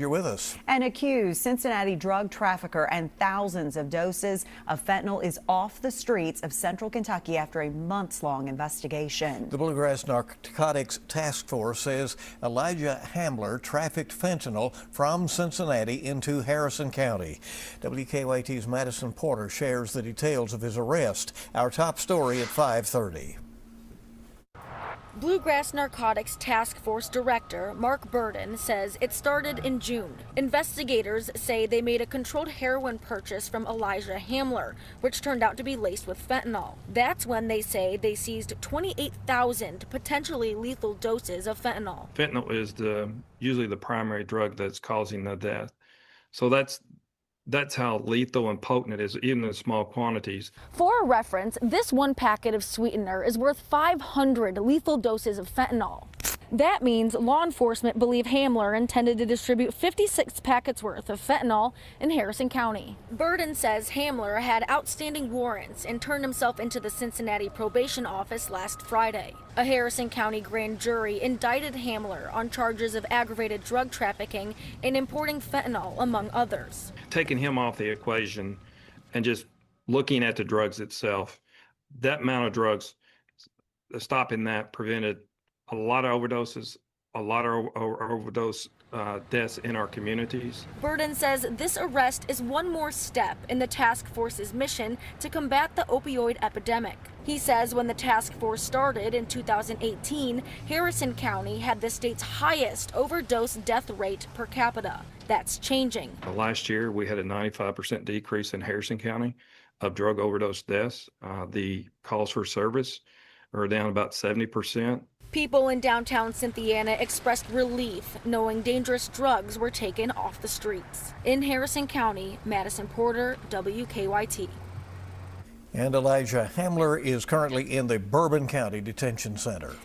You're with us. An accused Cincinnati drug trafficker and thousands of doses of fentanyl is off the streets of central Kentucky after a months-long investigation. The Bluegrass Narcotics Task Force says Elijah Hamler trafficked fentanyl from Cincinnati into Harrison County. WKYT's Madison Porter shares the details of his arrest. Our top story at 5:30. Bluegrass Narcotics Task Force Director Mark Burden says it started in June. Investigators say they made a controlled heroin purchase from Elijah Hamler, which turned out to be laced with fentanyl. That's when they say they seized 28,000 potentially lethal doses of fentanyl. Fentanyl is usually the primary drug that's causing the death. So that's how lethal and potent it is, even in small quantities. For reference, this one packet of sweetener is worth 500 lethal doses of fentanyl. That means law enforcement believe Hamler intended to distribute 56 packets worth of fentanyl in Harrison County. Burden says Hamler had outstanding warrants and turned himself into the Cincinnati probation office last Friday. A Harrison County grand jury indicted Hamler on charges of aggravated drug trafficking and importing fentanyl, among others. Taking him off the equation and just looking at the drugs itself, that amount of drugs, stopping that prevented a lot of overdoses, a lot of overdose deaths in our communities. Burden says this arrest is one more step in the task force's mission to combat the opioid epidemic. He says when the task force started in 2018, Harrison County had the state's highest overdose death rate per capita. That's changing. Last year, we had a 95% decrease in Harrison County of drug overdose deaths. The calls for service are down about 70%. People in downtown Cynthiana expressed relief knowing dangerous drugs were taken off the streets. In Harrison County, Madison Porter, WKYT. And Elijah Hamler is currently in the Bourbon County Detention Center.